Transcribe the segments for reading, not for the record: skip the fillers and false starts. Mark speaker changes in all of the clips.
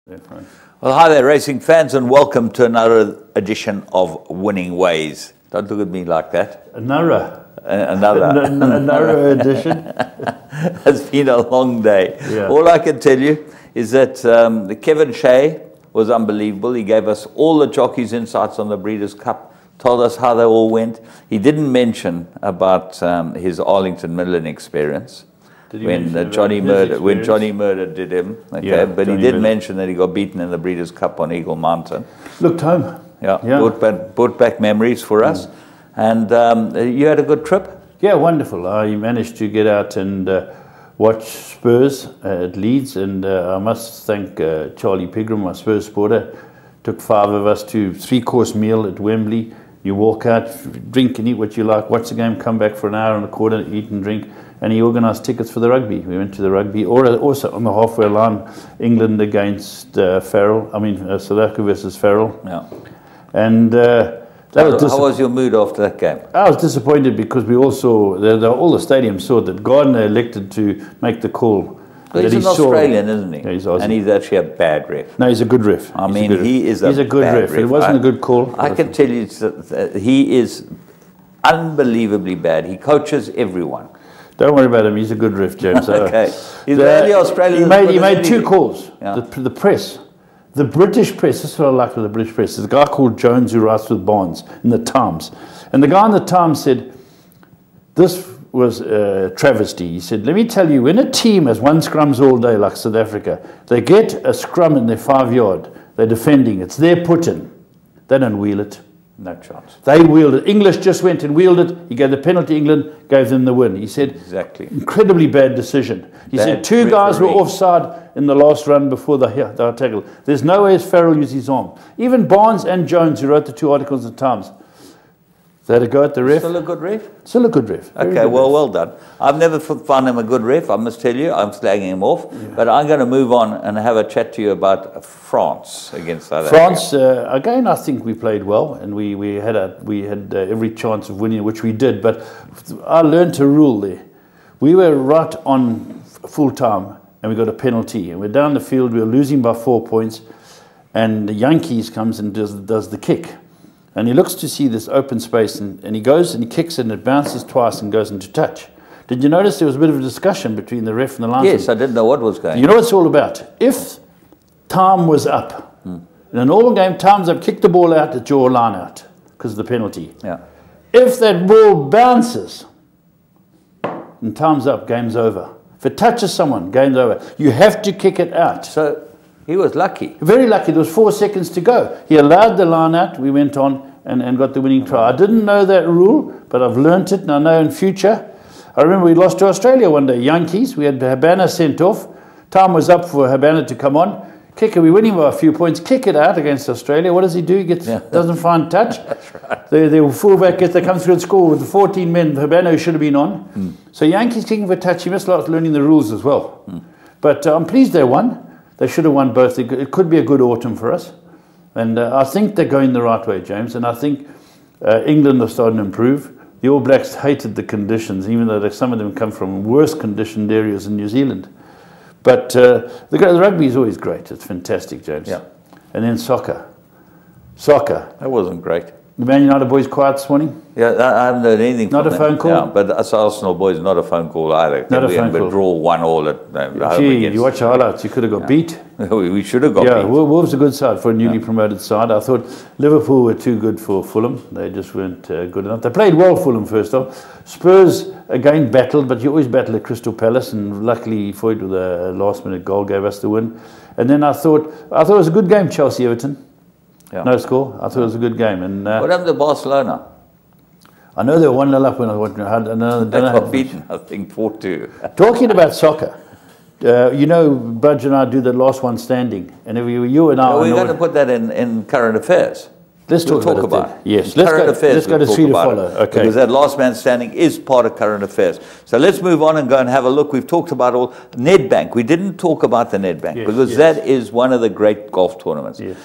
Speaker 1: Well, hi there, racing fans, and welcome to another edition of Winning Ways. Don't look at me like that.
Speaker 2: Another edition.
Speaker 1: It's been a long day.
Speaker 2: Yeah.
Speaker 1: All I can tell you is that Kevin Shea was unbelievable. He gave us all the jockeys' insights on the Breeders' Cup, told us how they all went. He didn't mention about his Arlington Midland experience. When Johnny Murder did him, okay,
Speaker 2: yeah,
Speaker 1: but
Speaker 2: Johnny
Speaker 1: he did
Speaker 2: Murder.
Speaker 1: mention that he got beaten in the Breeders' Cup on Eagle Mountain.
Speaker 2: Looked home.
Speaker 1: Yeah,
Speaker 2: Yeah.
Speaker 1: Brought back memories for us. And you had a good trip?
Speaker 2: Yeah, wonderful. I managed to get out and watch Spurs at Leeds, and I must thank Charlie Pigram, my Spurs supporter. Took 5 of us to 3-course meal at Wembley. You walk out, drink and eat what you like, watch the game, come back for an hour and a quarter, eat and drink. And he organised tickets for the rugby. We went to the rugby, also on the halfway line, England against Farrell. South Africa versus Farrell.
Speaker 1: Yeah.
Speaker 2: And
Speaker 1: how was your mood after that game?
Speaker 2: I was disappointed because we all saw, all the stadium saw that Gardner elected to make the call.
Speaker 1: Well, he's an Australian, isn't he?
Speaker 2: Yeah, he's Aussie.
Speaker 1: And he's actually a bad ref.
Speaker 2: No, he's a good ref.
Speaker 1: He's
Speaker 2: a good ref. It wasn't a good call.
Speaker 1: I can tell you that he is unbelievably bad. He coaches everyone.
Speaker 2: Don't worry about him. He's a good ref, James.
Speaker 1: Okay. He's the only Australian.
Speaker 2: He made 2 calls. Yeah. The press. The British press, this is what I like with the British press. There's a guy called Jones who writes with Barnes in the Times. And the guy in the Times said, this was a travesty. He said, let me tell you, when a team has 1 scrums all day like South Africa, they get a scrum in their 5-yard, they're defending, it's their put-in. They don't wheel it.
Speaker 1: No chance.
Speaker 2: They wheeled it. English just went and wheeled it. He gave the penalty, England gave them the win. He said,
Speaker 1: exactly.
Speaker 2: Incredibly bad decision. He said 2 guys were offside in the last run before the tackle. There's no way Farrell used his arm. Even Barnes and Jones, who wrote the 2 articles in the Times, they had a go at the ref.
Speaker 1: Still a good ref?
Speaker 2: Still a good ref.
Speaker 1: Okay, well done. I've never found him a good ref, I must tell you. I'm slagging him off. Yeah. But I'm going to move on and have a chat to you about France against South Africa.
Speaker 2: France, again, I think we played well, and we had every chance of winning, which we did. But I learned a rule there. We were right on full time, and we got a penalty. And we're down the field, we were losing by 4 points, and the Yankees comes and does the kick. And he looks to see this open space, and he goes and he kicks it, and it bounces twice and goes into touch. Did you notice there was a bit of a discussion between the ref and the linesman?
Speaker 1: Yes, I didn't know what was going on.
Speaker 2: You know what it's all about? If time was up, in a normal game, time's up, kick the ball out, it's your line out because of the penalty.
Speaker 1: Yeah.
Speaker 2: If that ball bounces and time's up, game's over. If it touches someone, game's over. You have to kick it out.
Speaker 1: So he was lucky.
Speaker 2: Very lucky. There was 4 seconds to go. He allowed the line out. We went on and got the winning try. I didn't know that rule, but I've learnt it, and I know in future. I remember we lost to Australia one day. Yankees. We had Habana sent off. Time was up for Habana to come on. Kicker. We're winning by a few points. Kick it out against Australia. What does he do? He doesn't find touch.
Speaker 1: That's right.
Speaker 2: The fullback they come through and score with the 14 men. Habana should have been on. So Yankees kicking for touch. He must start learning the rules as well. But I'm pleased they won. They should have won both. It could be a good autumn for us. And I think they're going the right way, James. And I think England are starting to improve. The All Blacks hated the conditions, even though some of them come from worse conditioned areas in New Zealand. But the rugby is always great. It's fantastic, James.
Speaker 1: Yeah.
Speaker 2: And then soccer. Soccer.
Speaker 1: That wasn't great.
Speaker 2: The Man United boys quiet this morning?
Speaker 1: Yeah, I haven't heard anything from them.
Speaker 2: Not a phone call?
Speaker 1: Yeah, but us Arsenal boys, not a phone call either.
Speaker 2: Not a phone call.
Speaker 1: We draw 1-1 at home
Speaker 2: Gee,
Speaker 1: against.
Speaker 2: you watch the highlights, you could have got beat.
Speaker 1: We should have got beat.
Speaker 2: Yeah, Wolves are a good side for a newly promoted side. I thought Liverpool were too good for Fulham. They just weren't good enough. They played well, Fulham, first off. Spurs, again, battled, but you always battle at Crystal Palace, and luckily Foyt with a last-minute goal gave us the win. And then I thought it was a good game, Chelsea-Everton. Yeah. No score. I thought it was a good game. And
Speaker 1: what happened to Barcelona?
Speaker 2: I know they were 1-0 up when I watched.
Speaker 1: They got beaten, I think, 4-2.
Speaker 2: Talking about soccer, you know, Budge and I do the last one standing, and if you and I.
Speaker 1: We're going to put that in current affairs.
Speaker 2: Let's talk about it. Yes,
Speaker 1: let's
Speaker 2: go to 3 to follow. Okay.
Speaker 1: Because that last man standing is part of current affairs. So let's move on and go and have a look. We've talked about all Nedbank. We didn't talk about the Nedbank because that is one of the great golf tournaments.
Speaker 2: Yes.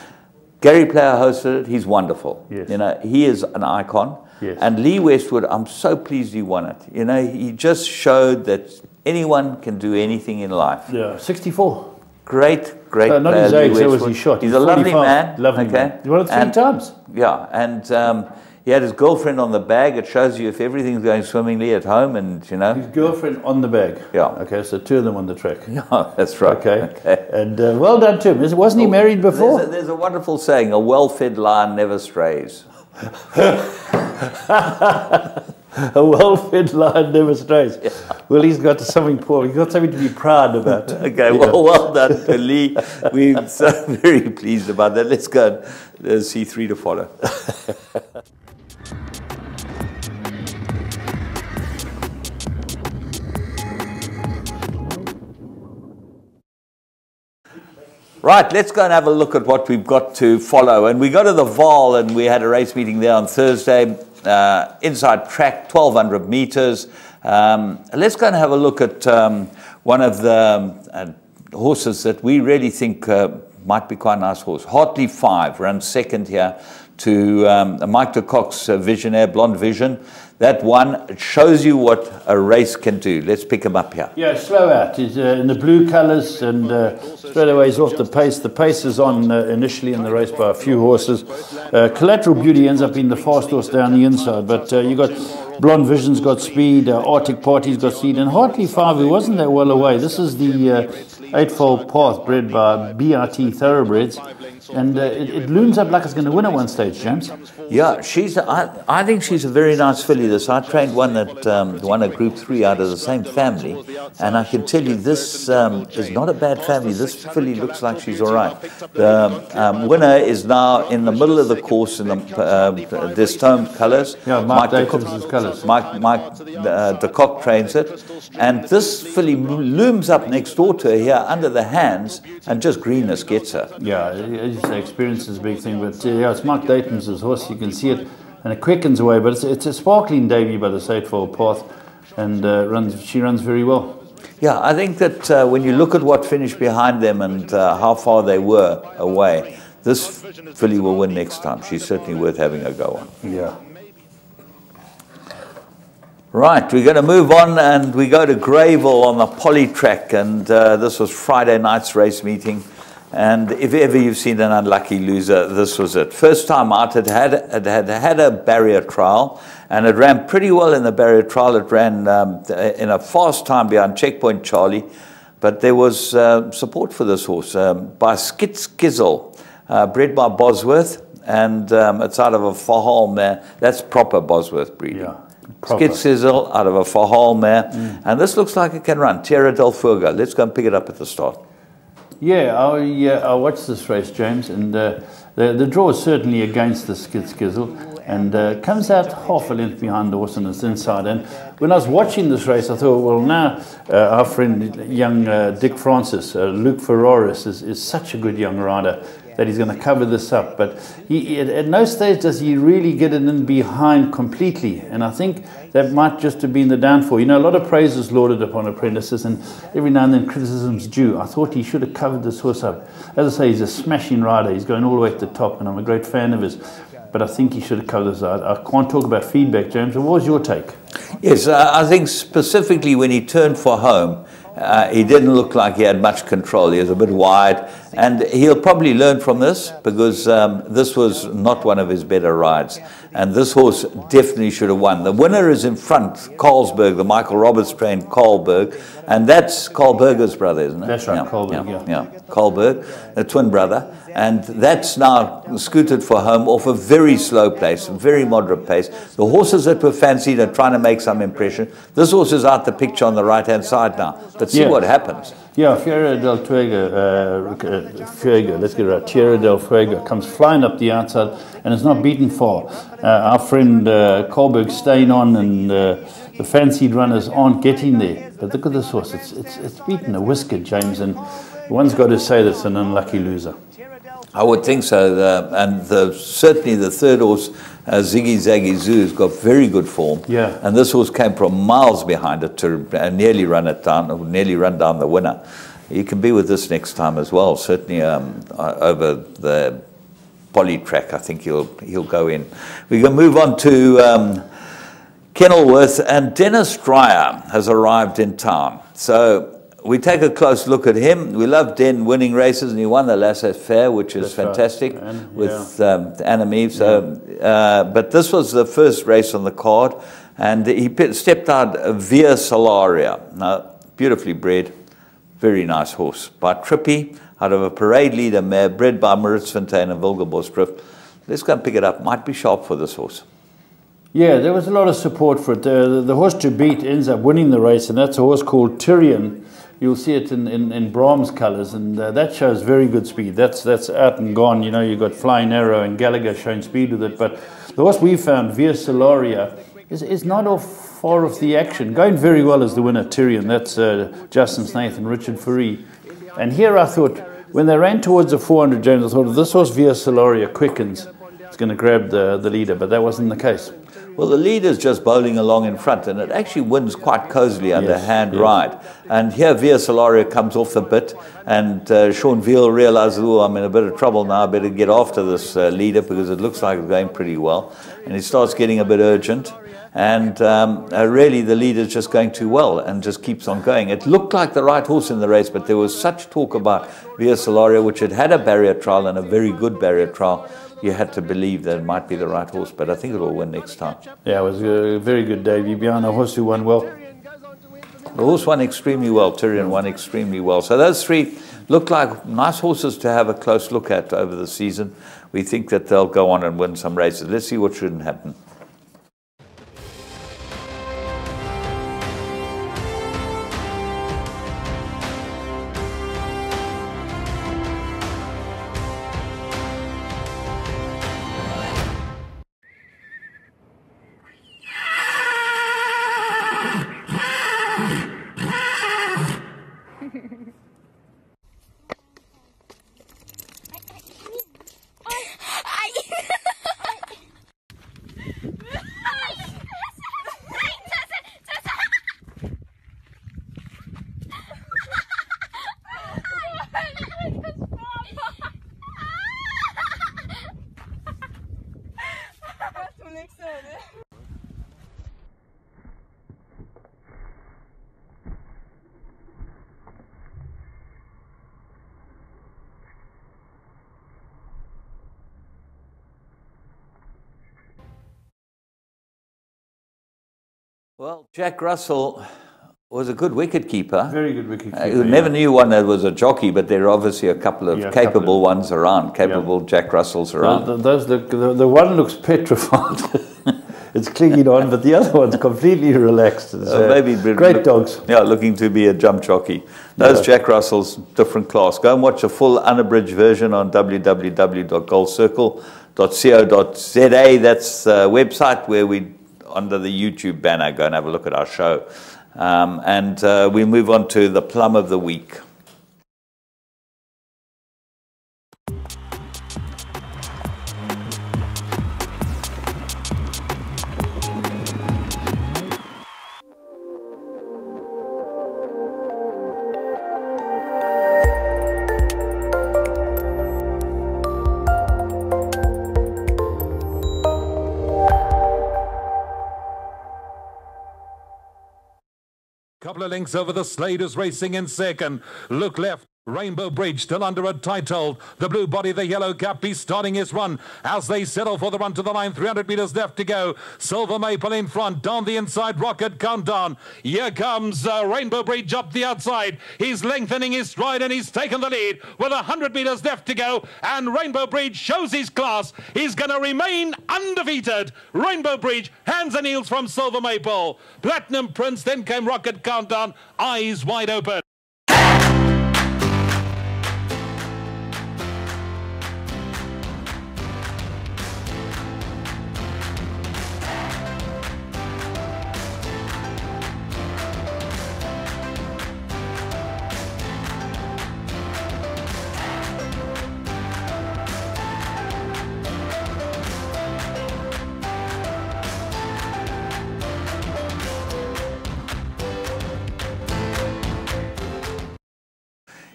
Speaker 1: Gary Player hosted it. He's wonderful.
Speaker 2: Yes.
Speaker 1: You know, he is an icon.
Speaker 2: Yes.
Speaker 1: And Lee Westwood, I'm so pleased he won it. You know, he just showed that anyone can do anything in life.
Speaker 2: Yeah, 64.
Speaker 1: Great
Speaker 2: not
Speaker 1: player,
Speaker 2: his age,
Speaker 1: Lee
Speaker 2: so was
Speaker 1: Westwood.
Speaker 2: he shot.
Speaker 1: He's a lovely
Speaker 2: 45.
Speaker 1: man.
Speaker 2: Lovely
Speaker 1: okay.
Speaker 2: man. He won it 3 times.
Speaker 1: Yeah, and he had his girlfriend on the bag. It shows you if everything's going swimmingly at home, and you know.
Speaker 2: His girlfriend on the bag.
Speaker 1: Yeah.
Speaker 2: Okay, so 2 of them on the track.
Speaker 1: Yeah, that's right.
Speaker 2: Okay. And well done to him. Wasn't he married before?
Speaker 1: There's a wonderful saying: "A well-fed lion never strays."
Speaker 2: A well-fed lion never strays. Yeah. Well, he's got something poor. He's got something to be proud about.
Speaker 1: Okay, well done to Lee. We're so very pleased about that. Let's go and see 3 to follow. Right, let's go and have a look at what we've got to follow. And we go to the Vaal, and we had a race meeting there on Thursday. Inside track, 1,200 meters. Let's go and have a look at one of the horses that we really think might be quite a nice horse. Hartley 5 runs second here to Mike de Kock's Visionaire, Blonde Vision. That one shows you what a race can do. Let's pick him up here.
Speaker 2: Yeah, slow out. He's in the blue colours, and straight away he's off the pace. The pace is on initially in the race by a few horses. Collateral Beauty ends up being the fast horse down the inside, but you got Blonde Vision's got speed, Arctic Party's got speed, and Hartley 5, who wasn't that well away. This is the eightfold path bred by BRT Thoroughbreds, and it looms up like it's going to win at one stage, James.
Speaker 1: Yeah, I think she's a very nice filly. This I trained one that won a Group 3 out of the same family, and I can tell you this is not a bad family. This filly looks like she's all right. The winner is now in the middle of the course in the Destombe colours.
Speaker 2: Yeah, Mike Datum's colours.
Speaker 1: Mike de Kock trains it, and this filly looms up next door to her here under the hands, and just greenness gets her.
Speaker 2: Yeah, as you say, experience is a big thing, but yeah, it's Mark Datum's horse. You can see it, and it quickens away, but it's a sparkling debut by the eightfold path, and she runs very well.
Speaker 1: Yeah, I think that when you look at what finished behind them and how far they were away, this filly will win next time. She's certainly worth having a go on.
Speaker 2: Yeah.
Speaker 1: Right, we're going to move on, and we go to Greyville on the poly track, and this was Friday night's race meeting. And if ever you've seen an unlucky loser, this was it. First time out, it had a barrier trial, and it ran pretty well in the barrier trial. It ran in a fast time behind Checkpoint Charlie, but there was support for this horse by Skitskizzle, bred by Bosworth, and it's out of a Fahal mare. That's proper Bosworth breeding.
Speaker 2: Yeah.
Speaker 1: Skitskizzle out of a Fahal mare, and this looks like it can run. Tierra del Fuego. Let's go and pick it up at the start.
Speaker 2: Yeah, I watched this race, James, and the draw is certainly against the Skitskizzle, and comes out half a length behind the horse on its inside. And when I was watching this race, I thought, well, now our friend young Dick Francis, Luke Ferraris, is such a good young rider that he's going to cover this up. But at no stage does he really get it in behind completely. And I think that might just have been the downfall. You know, a lot of praise is lauded upon apprentices, and every now and then criticism's due. I thought he should have covered this horse up. As I say, he's a smashing rider. He's going all the way to the top, and I'm a great fan of his. But I think he should have covered this out. I can't talk about feedback, James. What was your take?
Speaker 1: Yes, I think specifically when he turned for home, he didn't look like he had much control. He was a bit wide, and he'll probably learn from this, because this was not one of his better rides, and this horse definitely should have won. The winner is in front, Carlsberg, the Michael Roberts trained Carlberg, and that's Carlberger's brother, isn't it?
Speaker 2: That's right, Carlberg,
Speaker 1: yeah. Carlberg, the twin brother, and that's now scooted for home off a very slow pace, a very moderate pace. The horses that were fancied are trying to make some impression. This horse is out the picture on the right-hand side now, but see what happens.
Speaker 2: Yeah, Tierra del Fuego, let's get it right. Tierra del Fuego comes flying up the outside and is not beaten far. Our friend Carlberg staying on, and the fancied runners aren't getting there. But look at this horse, it's beaten a whisker, James, and one's got to say that's an unlucky loser.
Speaker 1: I would think so, and certainly the third horse, Ziggy Zaggy Zoo, has got very good form.
Speaker 2: Yeah.
Speaker 1: And this horse came from miles behind it to nearly run it down, or nearly run down the winner. You can be with this next time as well. Certainly over the poly track, I think he'll go in. We're going to move on to Kenilworth, and Dennis Dreyer has arrived in town. So we take a close look at him. We love Den winning races, and he won the Laissez-Faire, which is fantastic,
Speaker 2: right.
Speaker 1: with Anime. So, but this was the first race on the card, and he stepped out Via Solaria. Now, beautifully bred, very nice horse. By Trippy, out of a parade leader mare, bred by Maritz Fontaine and Wilgerbosdrift. Let's go and pick it up. Might be sharp for this horse.
Speaker 2: Yeah, there was a lot of support for it. The horse to beat ends up winning the race, and that's a horse called Tyrion. You'll see it in Brahms colours, and that shows very good speed. That's out and gone. You know, you've got Flying Arrow and Gallagher showing speed with it, but the horse we found, Via Solaria, is not far off the action. Going very well as the winner, Tyrion. That's Justin Snaith and Richard Furey. And here I thought, when they ran towards the 400, James, I thought, if this horse Via Solaria quickens, it's going to grab the leader, but that wasn't the case.
Speaker 1: Well, the leader's just bowling along in front, and it actually wins quite cosily under hand ride. And here Via Solaria comes off the bit, and Sean Veal realizes, oh, I'm in a bit of trouble now, I better get after this leader, because it looks like it's going pretty well. And he starts getting a bit urgent, and really the leader's just going too well, and just keeps on going. It looked like the right horse in the race, but there was such talk about Via Solaria, which had a barrier trial, and a very good barrier trial. You had to believe that it might be the right horse, but I think it will win next time.
Speaker 2: Yeah, it was a very good debut. Beyond a horse who won well.
Speaker 1: The horse won extremely well. Tyrion won extremely well. So those three look like nice horses to have a close look at over the season. We think that they'll go on and win some races. Let's see what shouldn't happen. Well, Jack Russell was a good wicket keeper.
Speaker 2: Very good wicket keeper.
Speaker 1: You never knew one that was a jockey, but there are obviously a couple of capable ones around, capable Jack Russells around.
Speaker 2: The one looks petrified. It's clinging on, but the other one's completely relaxed.
Speaker 1: Maybe
Speaker 2: great dogs.
Speaker 1: Yeah, looking to be a jump jockey. Those Jack Russells, different class. Go and watch a full unabridged version on www.goldcircle.co.za. That's a website where we, under the YouTube banner, go and have a look at our show. And we move on to the plum of the week.
Speaker 3: Couple of lengths over the Slade racing in second. Look left. Rainbow Bridge still under a tight hold. The blue body, the yellow cap, he's starting his run as they settle for the run to the line. 300 metres left to go. Silver Maple in front. Down the inside, Rocket Countdown. Here comes Rainbow Bridge up the outside. He's lengthening his stride and he's taken the lead with 100 metres left to go. And Rainbow Bridge shows his class. He's going to remain undefeated. Rainbow Bridge, hands and heels from Silver Maple. Platinum Prince, then came Rocket Countdown, eyes wide open.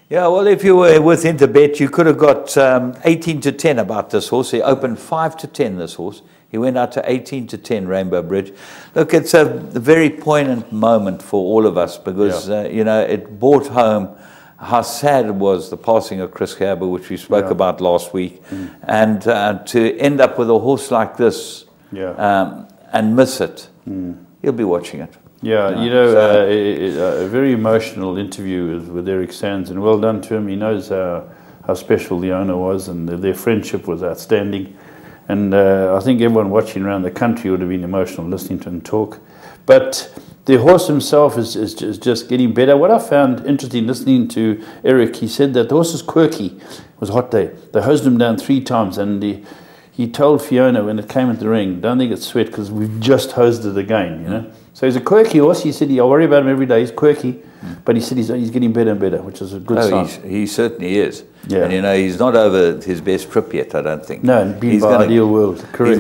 Speaker 1: Yeah, well, if you were within the bet, you could have got 18 to 10 about this horse. He opened 5 to 10, this horse. He went out to 18-10 Rainbow Bridge. Look, it's a very poignant moment for all of us because, you know, it brought home how sad it was, the passing of Chris Gerber, which we spoke about last week. And to end up with a horse like this and miss it, you'll be watching it.
Speaker 2: Yeah, you know, a very emotional interview with Eric Sands, and well done to him. He knows how special the owner was, and their friendship was outstanding. And I think everyone watching around the country would have been emotional listening to him talk. But the horse himself is just getting better. What I found interesting listening to Eric, he said that the horse is quirky. It was a hot day. They hosed him down 3 times, and he told Fiona when it came at the ring, don't think it's sweat because we've just hosed it again, you know. So he's a quirky horse. He said, I worry about him every day. He's quirky. But he said he's getting better and better, which is a good sign.
Speaker 1: He certainly is. Yeah. And, you know, he's not over his best trip yet, I don't think.
Speaker 2: No, being by Ideal World, correct.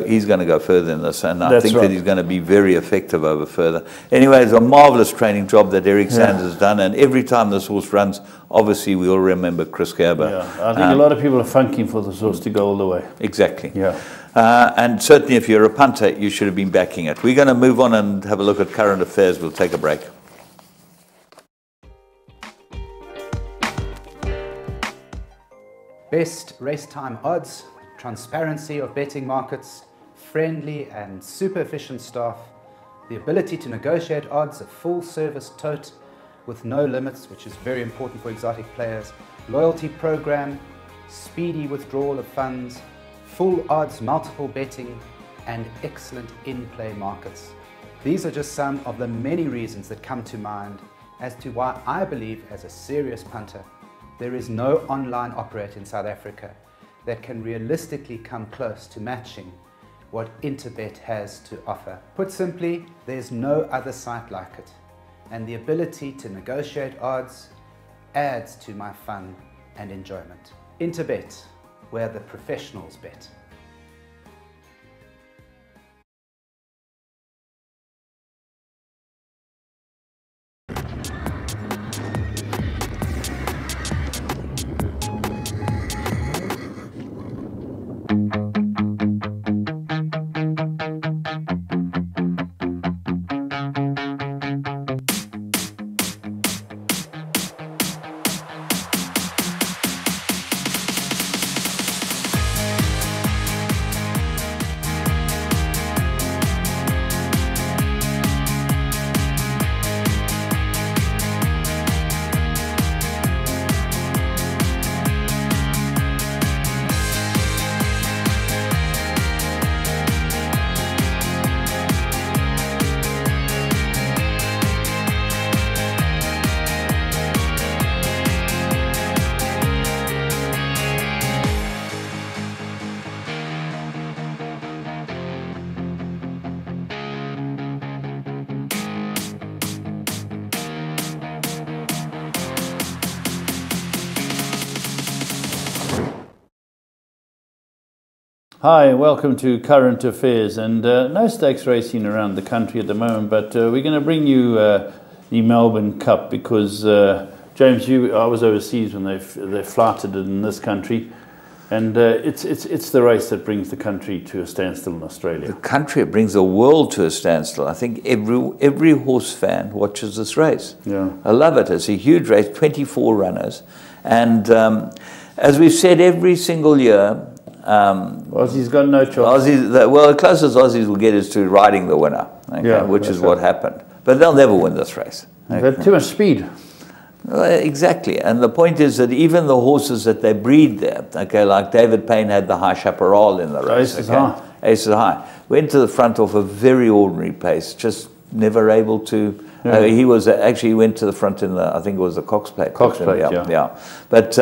Speaker 1: He's going to go further than this, and I think that he's going to be very effective over further. Anyway, it's a marvellous training job that Eric Sands has done, and every time this horse runs, obviously we all remember Chris Gerber.
Speaker 2: Yeah, I think a lot of people are funking for this horse to go all the way.
Speaker 1: Exactly.
Speaker 2: Yeah.
Speaker 1: And certainly if you're a punter, you should have been backing it. We're going to move on and have a look at current affairs. We'll take a break.
Speaker 4: Best race time odds, transparency of betting markets, friendly and super efficient staff, the ability to negotiate odds, a full service tote with no limits, which is very important for exotic players, loyalty program, speedy withdrawal of funds, full odds, multiple betting, and excellent in-play markets. These are just some of the many reasons that come to mind as to why I believe, as a serious punter, there is no online operator in South Africa that can realistically come close to matching what Interbet has to offer. Put simply, there's no other site like it, and the ability to negotiate odds adds to my fun and enjoyment. Interbet, where the professionals bet.
Speaker 2: Hi, welcome to Current Affairs, and no stakes racing around the country at the moment, but we're going to bring you the Melbourne Cup because, James, I was overseas when they flighted it in this country, and it's the race that brings the country to a standstill in Australia.
Speaker 1: The country, it brings the world to a standstill. I think every horse fan watches this race.
Speaker 2: Yeah.
Speaker 1: I love it. It's a huge race, 24 runners, and as we've said every single year,
Speaker 2: Aussie's got no choice.
Speaker 1: Well, the closest Aussies will get is to riding the winner, okay, which is what happened. But they'll never win this race.
Speaker 2: Okay. They've got too much speed.
Speaker 1: Well, exactly. And the point is that even the horses that they breed there, okay, like David Payne had the High Chaparral in the race.
Speaker 2: Aces High.
Speaker 1: Aces High. Went to the front off a very ordinary pace, just never able to... he was actually, he went to the front in the, I think it was the Cox Plate.
Speaker 2: Cox Plate,
Speaker 1: yeah. But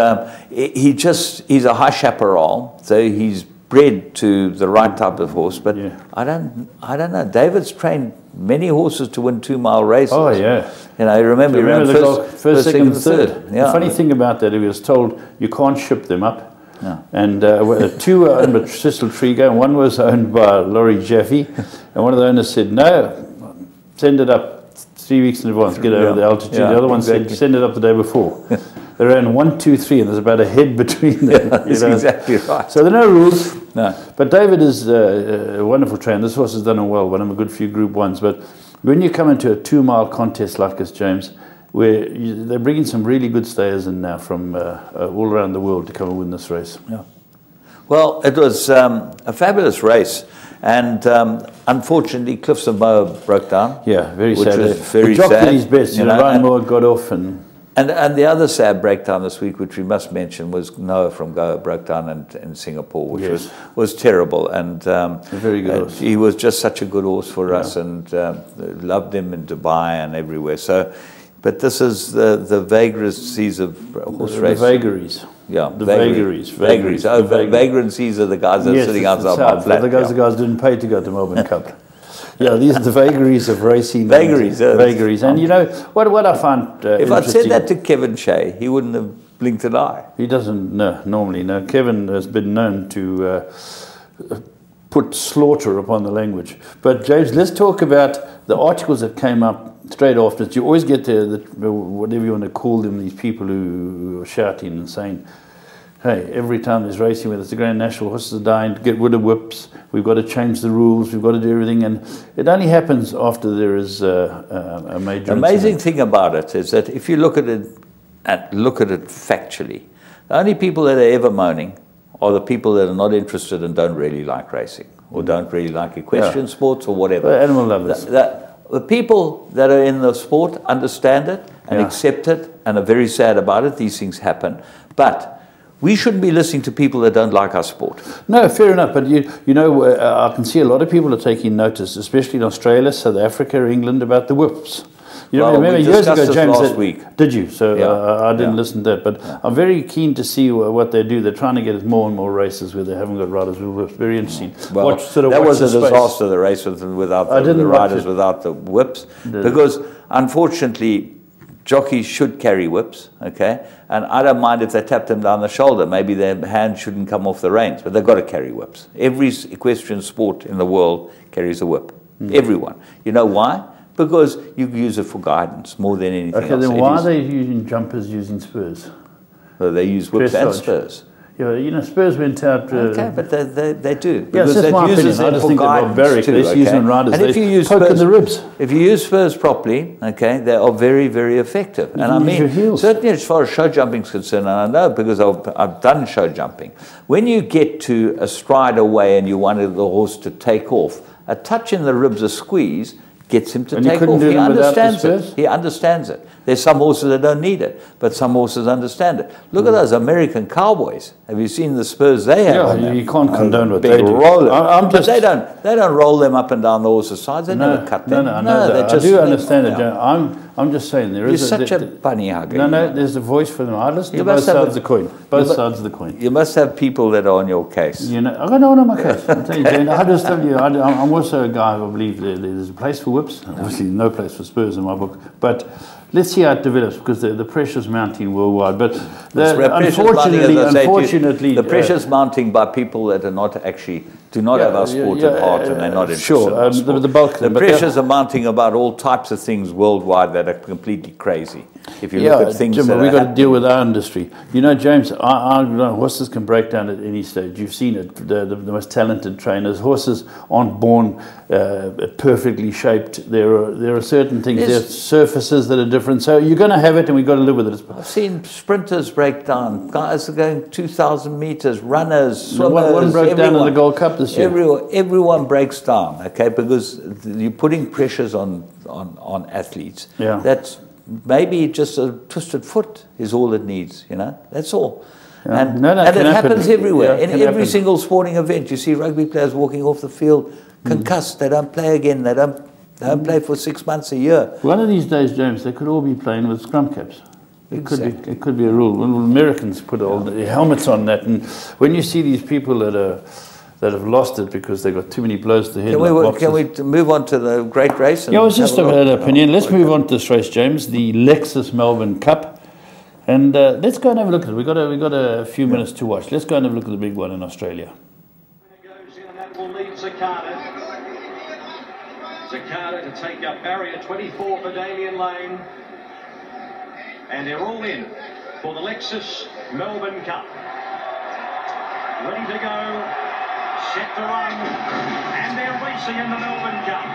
Speaker 1: he's a High Chaparral, so he's bred to the right type of horse. But I don't know. David's trained many horses to win 2-mile races.
Speaker 2: Oh yeah.
Speaker 1: You know, remember he ran first, second, third.
Speaker 2: Yeah. The funny thing about that, he was told you can't ship them up. Yeah. And 2 were owned by Cecil Trigo, and 1 was owned by Laurie Jaffe. And one of the owners said, no, send it up 3 weeks in advance, get over the altitude. The other one said, send it up the day before. They ran 1, 2, 3, and there's about a head between them.
Speaker 1: That's exactly right.
Speaker 2: So there are no rules.
Speaker 1: No.
Speaker 2: But David is a wonderful trainer. This horse has done well, won him a good few Group 1s. But when you come into a 2-mile contest like this, James, where they're bringing some really good stayers in now from all around the world to come and win this race.
Speaker 1: Yeah. Well, it was a fabulous race. And unfortunately, Cliffs of Moher broke down.
Speaker 2: Yeah, very
Speaker 1: which
Speaker 2: sad.
Speaker 1: was very
Speaker 2: Jock
Speaker 1: sad.
Speaker 2: did his best. Ryan Moore got off. And
Speaker 1: the other sad breakdown this week, which we must mention, was Noah from Goa broke down in Singapore, which was terrible. And
Speaker 2: a very good horse.
Speaker 1: He was just such a good horse for us, and loved him in Dubai and everywhere. So, but this is the vagrancies of horse racing.
Speaker 2: The vagaries.
Speaker 1: Yeah,
Speaker 2: the vagaries.
Speaker 1: Oh, vagrancies are the guys that are sitting outside my flat.
Speaker 2: The guys didn't pay to go to Melbourne Cup. Yeah, these are the vagaries of racing.
Speaker 1: Vagaries.
Speaker 2: Vagaries. And you know, what I find
Speaker 1: if I'd said that to Kevin Shea, he wouldn't have blinked an eye.
Speaker 2: He doesn't normally. No, Kevin has been known to put slaughter upon the language. But James, let's talk about the articles that came up straight after. You always get the whatever you want to call them, these people who are shouting and saying, hey, every time there's racing, whether it's the Grand National, horses are dying, to get rid of whips, we've got to change the rules, we've got to do everything. And it only happens after there is a major
Speaker 1: amazing thing about it is that if you look at it factually, the only people that are ever moaning are the people that are not interested and don't really like racing, or don't really like equestrian sports or whatever.
Speaker 2: The animal lovers.
Speaker 1: The people that are in the sport understand it and accept it and are very sad about it. These things happen. But we shouldn't be listening to people that don't like our sport.
Speaker 2: No, fair enough. But you know, I can see a lot of people are taking notice, especially in Australia, South Africa, England, about the whips. You know, remember years ago, James,
Speaker 1: last week.
Speaker 2: Did you? So I didn't listen to that. But I'm very keen to see what they do. They're trying to get more and more races where they haven't got riders with whips. Very interesting.
Speaker 1: Well, that was a disaster, the race without the riders without the whips. Because, unfortunately, jockeys should carry whips, okay? And I don't mind if they tap them down the shoulder. Maybe their hand shouldn't come off the reins, but they've got to carry whips. Every equestrian sport in the world carries a whip. Everyone. You know why? Because you use it for guidance more than anything else.
Speaker 2: Okay, then why are they using jumpers using spurs?
Speaker 1: Well, they use whips and spurs.
Speaker 2: Yeah, you know, spurs went out...
Speaker 1: okay, but they do.
Speaker 2: Because that's my opinion. I just think they're barbaric. They're using riders.
Speaker 1: And if you use
Speaker 2: poke in the ribs.
Speaker 1: If you use spurs properly, okay, they are very, very effective. And I mean, certainly as far as show jumping is concerned, and I know because I've done show jumping, when you get to a stride away and you wanted the horse to take off, a touch in the ribs, a squeeze, gets him to take off. He understands it. He understands it. There's some horses that don't need it, but some horses understand it. Look at those American cowboys. Have you seen the spurs they have?
Speaker 2: Yeah, you can't condone what they do.
Speaker 1: But they don't roll them up and down the horse's sides. They never cut them.
Speaker 2: I do understand it. I'm just saying there is
Speaker 1: such a bunny hugger.
Speaker 2: No, there's a voice for them. I listen to both sides of the coin. Both sides of the coin.
Speaker 1: You must have people that are on your case.
Speaker 2: You know, I got no one on my case. I'm telling you, Jane, I just tell you, I'm also a guy who believes there's a place for whips. Obviously, no place for spurs in my book. But let's see how it develops, because the pressure's mounting worldwide. But unfortunately,
Speaker 1: the pressure's mounting by people that are not actually do not have our sport at heart, and they're not interested.
Speaker 2: Sure, the bulk.
Speaker 1: The pressures are mounting about all types of things worldwide that are completely crazy. If you look at things,
Speaker 2: Jim, we've got to deal with our industry. You know, James, horses can break down at any stage. You've seen it. The most talented trainers. Horses aren't born perfectly shaped. There are certain things. There are surfaces that are different. So you're going to have it, and we've got to live with it.
Speaker 1: I've seen sprinters break down. Guys are going 2,000 meters. Runners, swimmers.
Speaker 2: One broke down in the Gold Cup this year.
Speaker 1: Everyone breaks down. Okay, because you're putting pressures on athletes.
Speaker 2: Yeah.
Speaker 1: That's maybe just a twisted foot is all it needs, you know, that's all.
Speaker 2: Yeah.
Speaker 1: And it happens everywhere. In every single sporting event, you see rugby players walking off the field concussed. They don't play again. They don't play for 6 months, a year.
Speaker 2: One of these days, James, they could all be playing with scrum caps. It could be a rule. When Americans put all the helmets on that, and when you see these people that have lost it because they got too many blows to the head.
Speaker 1: Can we move on to the great race?
Speaker 2: Yeah, it was just an opinion. Let's move on to this race, James, the Lexus Melbourne Cup. And let's go and have a look at it. We've got a few minutes to watch. Let's go and have a look at the big one in Australia.
Speaker 5: Goes in, and that will lead Zakata to take up barrier 24 for Damien Lane. And they're all in. for the Lexus Melbourne Cup. Ready to go, set to run, and they're racing in the Melbourne Cup.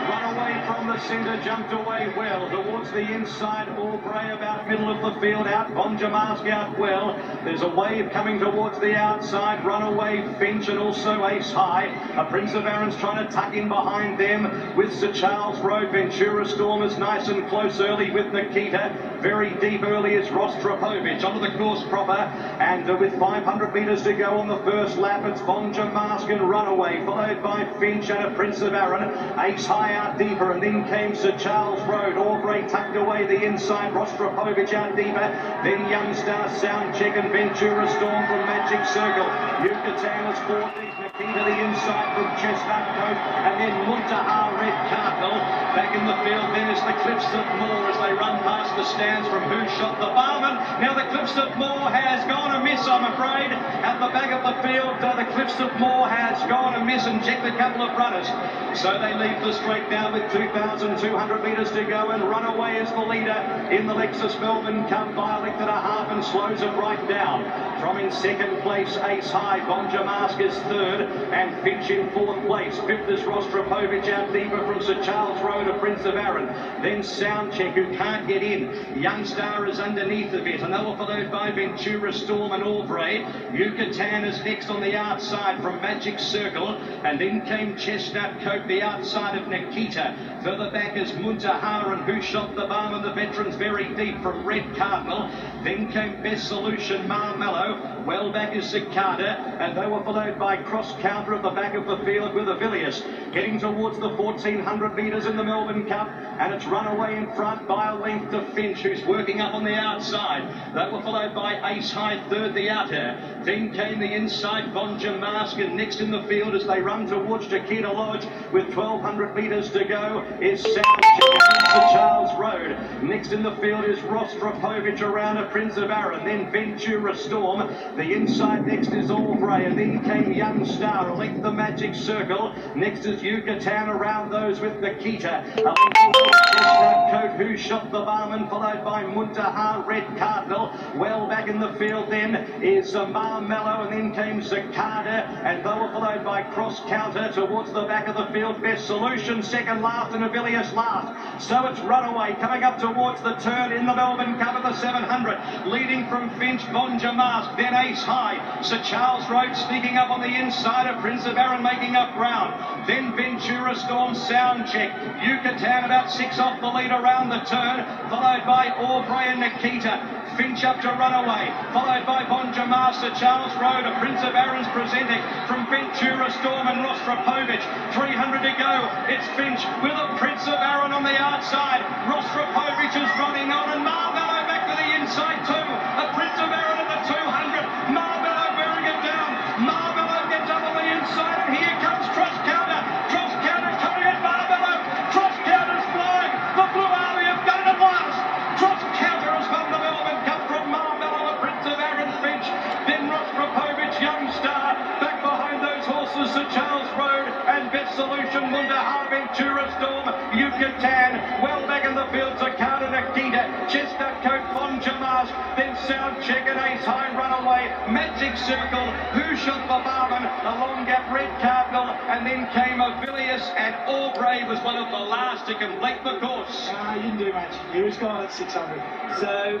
Speaker 5: Run away from the centre, jumped away well towards the inside. Aubrey about middle of the field, out Bon Jamask out well. There's a wave coming towards the outside. Run away Finch and also Ace High. A Prince of Arran's trying to tuck in behind them with Sir Charles Road. Ventura Storm is nice and close early with Nikita. Very deep early is Rostropovich onto the course proper, and with 500 metres to go on the first lap, it's Bon Jamask and Runaway, followed by Finch and a Prince of Arran. Ace High out deeper, and then came Sir Charles Road. Aubrey tucked away the inside, Rostropovich out deeper, then Young Star, Soundcheck and Ventura Storm from Magic Circle. Yucatan is fourth, Nikita the inside from Chestnut Coat, and then Muntaha Red Cardinal. Back in the field then is the Cliffs of Moore as they run past the stands from Who Shot the Barman. Now the Cliffs of Moore has gone amiss, I'm afraid. At the back of the field, the Cliffs of Moore has gone amiss and checked a couple of runners. So they leave the straight now with 2,200 metres to go, and Runaway is the leader in the Lexus Melbourne Cup by a length and a half and slows it right down. From in second place, Ace High, Bon Jamask is third, and Finch in fourth place. Fifth is Rostropovich out deeper from Sir Charles Road, a Prince of Arran. Then Soundcheck, who can't get in. Young Star is underneath a bit, and they were followed by Ventura Storm and Aubrey. Yucatan is next on the outside from Magic Circle, and then came Chestnut Coat, the outside of Nikita. Further back is Muntaha and Who Shot the Barman, the veterans very deep from Red Cardinal. Then came Best Solution, Marmello. Well back is Cicada, and they were followed by Cross Counter at the back of the field with Avilius. Getting towards the 1,400 metres in the Melbourne Cup, and it's Runaway in front by a length to Finch, who's working up on the outside. They were followed by Ace High, third the outer. Then came the inside Bon Jamask, and next in the field as they run towards Chiquita Lodge with 1,200 metres to go is Soundcheck, Sir Charles Road. Next in the field is Rostropovich around a Prince of Arran, then Ventura Storm. The inside next is Aubrey, and then came Young Star, a length the Magic Circle. Next is Yucatan around those with Nikita. A length Coat, Who Shot the Barman, followed by Muntaha Red Cardinal. Well back in the field then is Marmello, and then came Cicada, and they were followed by Cross Counter towards the back of the field. Best Solution second last, and Avilius last. So it's Runaway coming up towards the turn in the Melbourne Cup of the 700. Leading from Finch, Bon Jamask, then Ace High. Sir Charles Road sneaking up on the inside of Prince of Arran, making up ground. Then Ventura Storm, Soundcheck. Yucatan about 6 off the lead around the turn, followed by Aubrey and Nikita. Finch up to Runaway, followed by Bon Jamask, Sir Charles Road, a Prince of Arran's presenting from Ventura Storm and Rostropovich. 300 to go. It's Finch with a Prince of Arran on the outside. Rostropovich is running on, and Marmello back to the inside too. A Prince of Arran at the 200. Marmello bearing it down. Marmello gets up on the inside, and here comes Cross Counter. Cross Counter coming at Marmello. Cross Counter's flying. The Blue Army have done it at last. Cross Counter has won the Melbourne Cup from Marmello, a Prince of Arran, Finch. Then Rostropovich, Young Star. Back behind those horses, Sir Charles Road and Best Solution, Muntaha, Ventura Storm, Yucatan. Well back in the field, Cicada, Nikita, Chestnut Coat, Bon Jamask, then Soundcheck and Ace High, Runaway, Magic Circle, Who Shot the Barman, a long gap, Red Cardinal, and then came Avilius, and Aubrey was one of the last to complete the course.
Speaker 6: You didn't do much. He was gone at 600. So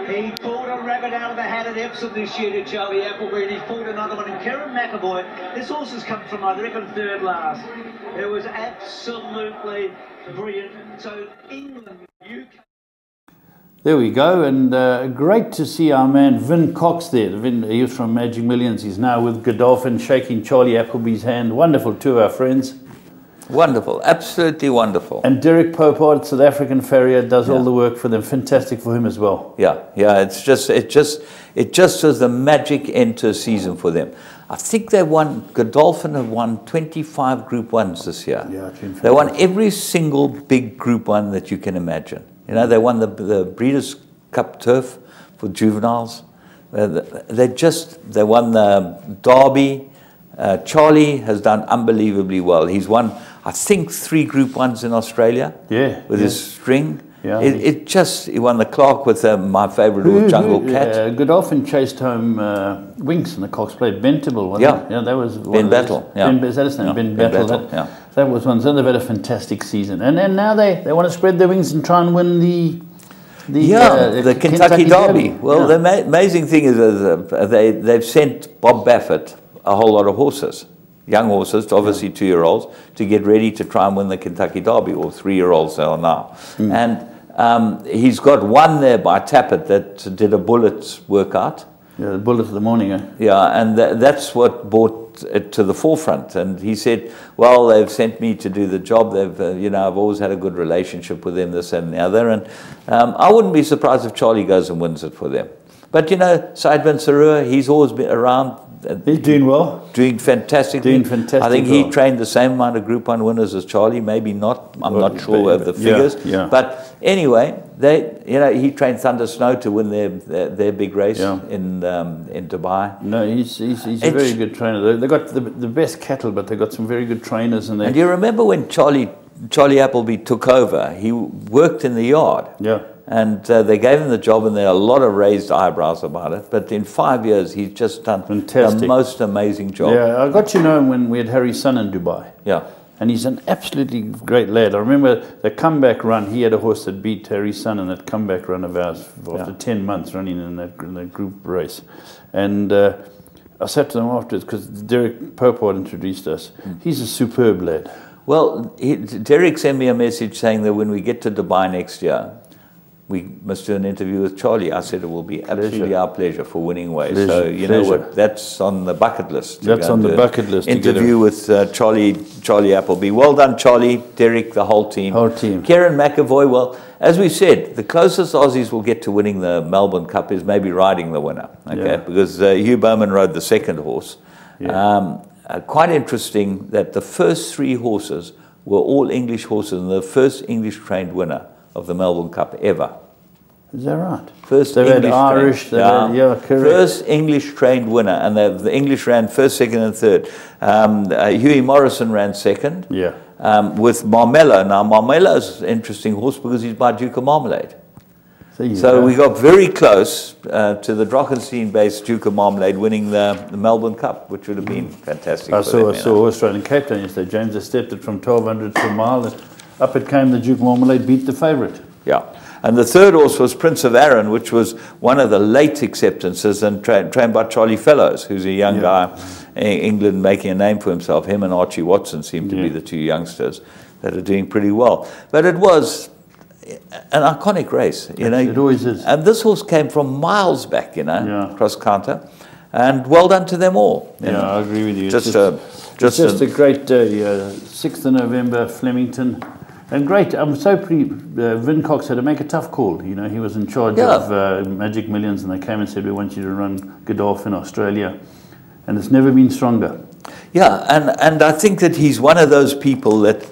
Speaker 6: he pulled a rabbit out of the hat at Epsom this year to Charlie Appleby, and he pulled another one. And Karen McAvoy, this horse has come from, I reckon, third last. It was absolutely brilliant. So England, UK.
Speaker 2: There we go, and great to see our man Vin Cox there. He was from Magic Millions. He's now with Godolphin, shaking Charlie Appleby's hand. Wonderful too, our friends.
Speaker 1: Wonderful, absolutely wonderful.
Speaker 2: And Derek Popard, South African farrier, does all the work for them. Fantastic for him as well.
Speaker 1: Yeah. It just was the magic end to a season for them. I think Godolphin have won 25 Group 1s this year.
Speaker 2: Yeah, it's been fantastic.
Speaker 1: They won every single big Group 1 that you can imagine. You know, they won the Breeders' Cup Turf for juveniles. They won the Derby. Charlie has done unbelievably well. He's won, I think, 3 Group 1s in Australia with his string.
Speaker 2: Yeah,
Speaker 1: he won the Clark with my favourite horse, Jungle Cat.
Speaker 2: Godolphin chased home Winks in the Cox Plate. Bentable, wasn't it? Yeah, that was
Speaker 1: Ben Battle.
Speaker 2: Is that his name? Ben Battle. That was one. So they've had a fantastic season, and now they want to spread their wings and try and win the
Speaker 1: Kentucky Derby. Well, the amazing thing is they've sent Bob Baffert a whole lot of horses, young horses, obviously 2-year-olds, to get ready to try and win the Kentucky Derby, or 3-year-olds they are now. And he's got one there by Tappet that did a Bullets workout.
Speaker 2: Yeah, the Bullet of the morning.
Speaker 1: Yeah, and that's what brought it to the forefront. And he said, well, they've sent me to do the job. They've, you know, I've always had a good relationship with them, this and the other. And I wouldn't be surprised if Charlie goes and wins it for them. But, you know, Said bin Sarua, he's always been around.
Speaker 2: He's doing well.
Speaker 1: Doing fantastically. I think he trained the same amount of Group 1 winners as Charlie, maybe not. I'm not sure of the figures.
Speaker 2: Yeah.
Speaker 1: But anyway, he trained Thunder Snow to win their big race in Dubai.
Speaker 2: No, he's a very good trainer. They got the best cattle, but they got some very good trainers. And
Speaker 1: you remember when Charlie Appleby took over? He worked in the yard.
Speaker 2: Yeah.
Speaker 1: And they gave him the job, and there are a lot of raised eyebrows about it. But in 5 years, he's just done the most amazing job.
Speaker 2: Yeah, I got to know him when we had Harry's son in Dubai.
Speaker 1: Yeah.
Speaker 2: And he's an absolutely great lad. I remember the comeback run. He had a horse that beat Harry's son in that comeback run of ours after 10 months running in that group race. And I said to them afterwards, because Derek Pope had introduced us, he's a superb lad.
Speaker 1: Well, Derek sent me a message saying that when we get to Dubai next year, we must do an interview with Charlie. I said it will be absolutely our pleasure for Winning Ways. So you know what, that's on the bucket list.
Speaker 2: That's on the bucket list.
Speaker 1: Interview with Charlie Appleby. Well done, Charlie, Derek, the whole team. Kieran McAvoy. Well, as we said, the closest Aussies will get to winning the Melbourne Cup is maybe riding the winner. Okay, because Hugh Bowman rode the second horse. Quite interesting that the first 3 horses were all English horses, and the first English trained winner of the Melbourne Cup ever.
Speaker 2: Is that right?
Speaker 1: First
Speaker 2: they've
Speaker 1: English
Speaker 2: had Irish, correct.
Speaker 1: First English trained winner, and the English ran first, second, and third. Huey Morrison ran second.
Speaker 2: Yeah.
Speaker 1: With Marmella. Now Marmella is an interesting horse because he's by Duke of Marmalade. So we got very close to the Drockenstein-based Duke of Marmalade winning the Melbourne Cup, which would have been fantastic.
Speaker 2: I saw a horse run in Cape Town yesterday. James has stepped it from 1200 to a mile. And up it came, the Duke of Marmalade beat the favourite.
Speaker 1: Yeah. And the third horse was Prince of Arran, which was one of the late acceptances and trained by Charlie Fellows, who's a young guy in England making a name for himself. Him and Archie Watson seem to be the 2 youngsters that are doing pretty well. But it was an iconic race, you know.
Speaker 2: It always is.
Speaker 1: And this horse came from miles back, you know, cross counter. And well done to them all.
Speaker 2: Yeah, I agree with you.
Speaker 1: Just
Speaker 2: a great day. 6th of November, Flemington. And great. I'm so Vin Cox had to make a tough call. You know, he was in charge of Magic Millions, and they came and said, we want you to run Godolphin in Australia. And it's never been stronger. Yeah,
Speaker 1: and I think that he's one of those people that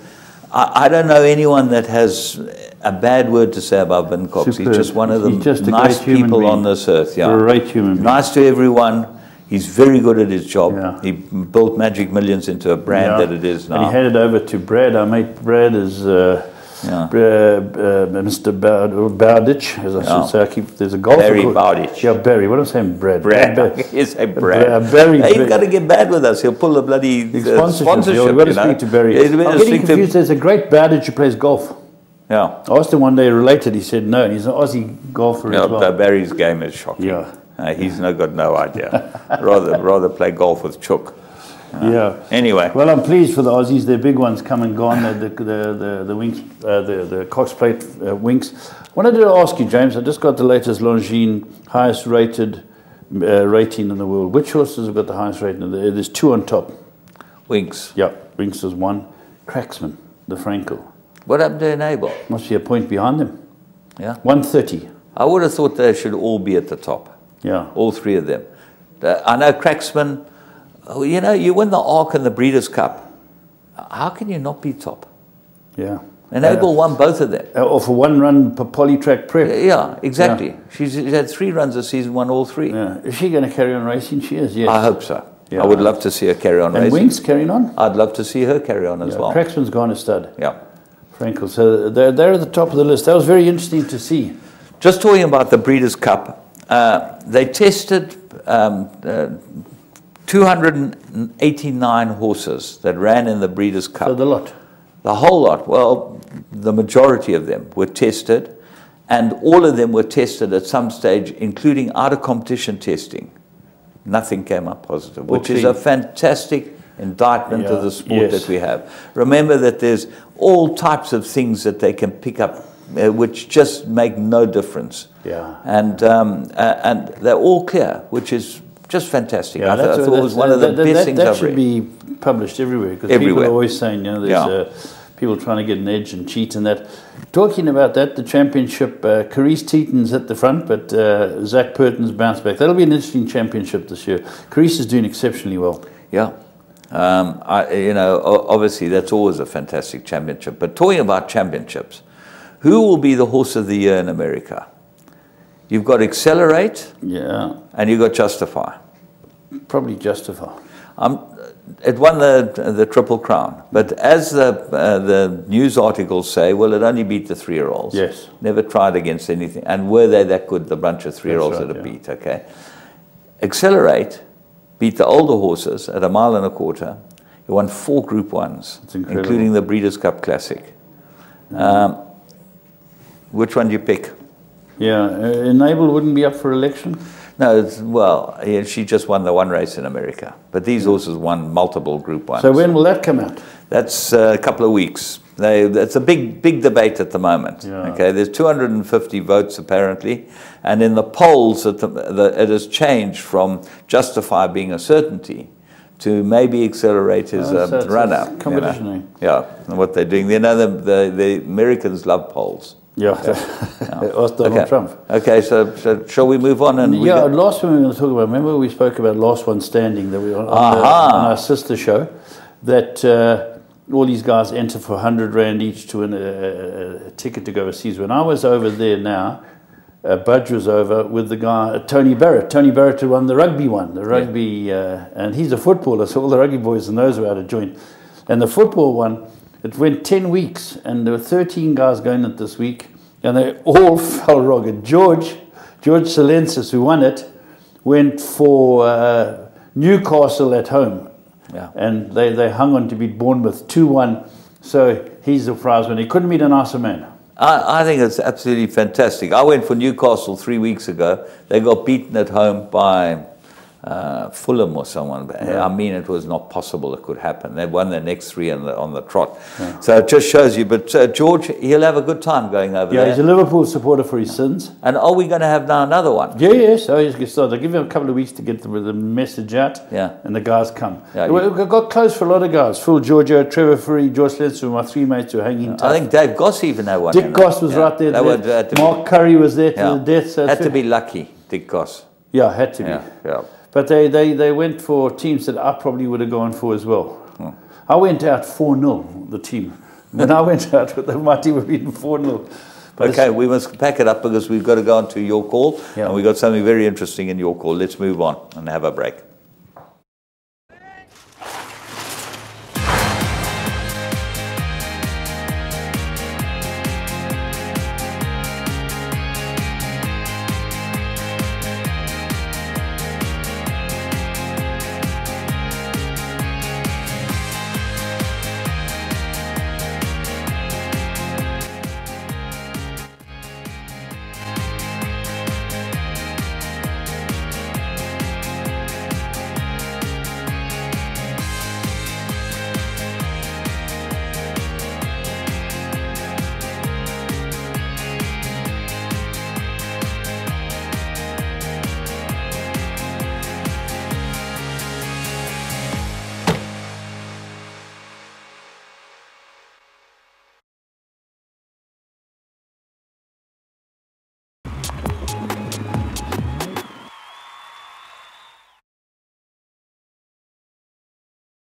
Speaker 1: I don't know anyone that has a bad word to say about Vin Cox. Superb. He's just one of the nice people on this earth. Yeah,
Speaker 2: great human being.
Speaker 1: Nice to everyone. He's very good at his job. Yeah. He built Magic Millions into a brand that it is now.
Speaker 2: And he handed over to Brad. Our mate Brad is Mr. Bowditch, as I should say. There's a golfer
Speaker 1: Barry Bowditch.
Speaker 2: Yeah, Barry. What am I saying? Brad.
Speaker 1: You say Brad. He's got to get bad with us. He'll pull the bloody sponsorship.
Speaker 2: You've got to speak to Barry. I'm getting confused. There's a great Bowditch who plays golf.
Speaker 1: Yeah.
Speaker 2: I asked him one day, related. He said no. He's an Aussie golfer as well.
Speaker 1: Barry's game is shocking.
Speaker 2: Yeah.
Speaker 1: He's got no idea. rather play golf with Chook. Anyway.
Speaker 2: Well, I'm pleased for the Aussies. Their big ones come and gone. The Winks, the Cox Plate Winks. I wanted to ask you, James. I just got the latest Longines highest rated rating in the world. Which horses have got the highest rating? There's 2 on top.
Speaker 1: Winks.
Speaker 2: Yeah, Winks is 1. Cracksman, the Frankel.
Speaker 1: What happened to Enable?
Speaker 2: Must be a point behind them.
Speaker 1: Yeah.
Speaker 2: 130.
Speaker 1: I would have thought they should all be at the top.
Speaker 2: Yeah.
Speaker 1: All 3 of them. I know Cracksman, you know, you win the Arc and the Breeders' Cup. How can you not be top?
Speaker 2: Yeah.
Speaker 1: Enable won both of them.
Speaker 2: Or for 1 run per Polytrack Prep.
Speaker 1: Yeah, exactly. Yeah. She's had 3 runs this season, won all 3.
Speaker 2: Yeah. Is she going to carry on racing? She is, yes.
Speaker 1: I hope so. Yeah, I would love to see her carry on racing.
Speaker 2: And Winks carrying on?
Speaker 1: I'd love to see her carry on as well.
Speaker 2: Cracksman's gone a stud.
Speaker 1: Yeah.
Speaker 2: Frankel. So they're at the top of the list. That was very interesting to see.
Speaker 1: Just talking about the Breeders' Cup, they tested 289 horses that ran in the Breeders' Cup.
Speaker 2: So the lot.
Speaker 1: The whole lot. Well, the majority of them were tested, and all of them were tested at some stage, including out-of-competition testing. Nothing came up positive, which is a fantastic indictment of the sport that we have. Remember that there's all types of things that they can pick up which just make no difference.
Speaker 2: Yeah.
Speaker 1: And they're all clear, which is just fantastic.
Speaker 2: Yeah,
Speaker 1: I thought it was one of the best things I've read.
Speaker 2: That should be published everywhere, because people are always saying, you know, there's people trying to get an edge and cheat and that. Talking about that, the championship, Carice Teeton's at the front, but Zach Purton's bounced back. That'll be an interesting championship this year. Carice is doing exceptionally well.
Speaker 1: Yeah. You know, obviously that's always a fantastic championship. But talking about championships, who will be the horse of the year in America? You've got Accelerate, and you've got Justify.
Speaker 2: Probably Justify.
Speaker 1: It won the Triple Crown, but as the news articles say, well, it only beat the 3-year-olds.
Speaker 2: Yes.
Speaker 1: Never tried against anything. And were they that good, the bunch of 3-year-olds that it beat, okay? Accelerate beat the older horses at 1.25 miles. He won 4 Group 1s, including the Breeders' Cup Classic. Which one do you pick?
Speaker 2: Yeah, Enable wouldn't be up for election?
Speaker 1: No, well, she just won the one race in America. But these horses won multiple Group 1s.
Speaker 2: So when will that come out?
Speaker 1: That's a couple of weeks. It's a big debate at the moment. Okay, there's 250 votes apparently, and in the polls, it has changed from Justify being a certainty to maybe Accelerate his run-up.
Speaker 2: Competition.
Speaker 1: Yeah, and what they're doing. You know, the Americans love polls.
Speaker 2: Yeah, ask Donald Trump.
Speaker 1: Okay, so shall we move on? And
Speaker 2: last one we were going to talk about, remember we spoke about Last One Standing that we were on our sister show, that all these guys enter for 100 Rand each to win a ticket to go overseas. When I was over there now, Budge was over with the guy, Tony Barrett. Tony Barrett who won the rugby one, and he's a footballer, so all the rugby boys and those were out of joint. And the football one, it went 10 weeks, and there were 13 guys going it this week, and they all fell rugged. George Salensis, who won it, went for Newcastle at home. Yeah. And they hung on to beat Bournemouth 2-1, so he's the prize winner. He couldn't meet a nicer man.
Speaker 1: I think it's absolutely fantastic. I went for Newcastle 3 weeks ago. They got beaten at home by Fulham or someone. I mean, it was not possible it could happen. They won their next 3 on the trot. Yeah. So it just shows you. But George, he'll have a good time going over there.
Speaker 2: Yeah, he's a Liverpool supporter for his sins.
Speaker 1: And are we going to have now another one?
Speaker 2: Yes. So he's started. They'll give him a couple of weeks to get the message out. Yeah. And the guys come. Yeah, we got close for a lot of guys. Phil Giorgio, Trevor Furry, George Lenz, my 3 mates who are hanging tough.
Speaker 1: I think Dave Goss even had one.
Speaker 2: Dick Goss was right there. Mark Curry was there to the death. So
Speaker 1: had to be lucky, Dick Goss.
Speaker 2: Yeah, had to be. Yeah. But they went for teams that I probably would have gone for as well. I went out 4-0, the team. When I went out, my team would have been 4-0.
Speaker 1: Okay, we must pack it up because we've got to go on to your call. Yeah. And we've got something very interesting in your call. Let's move on and have a break.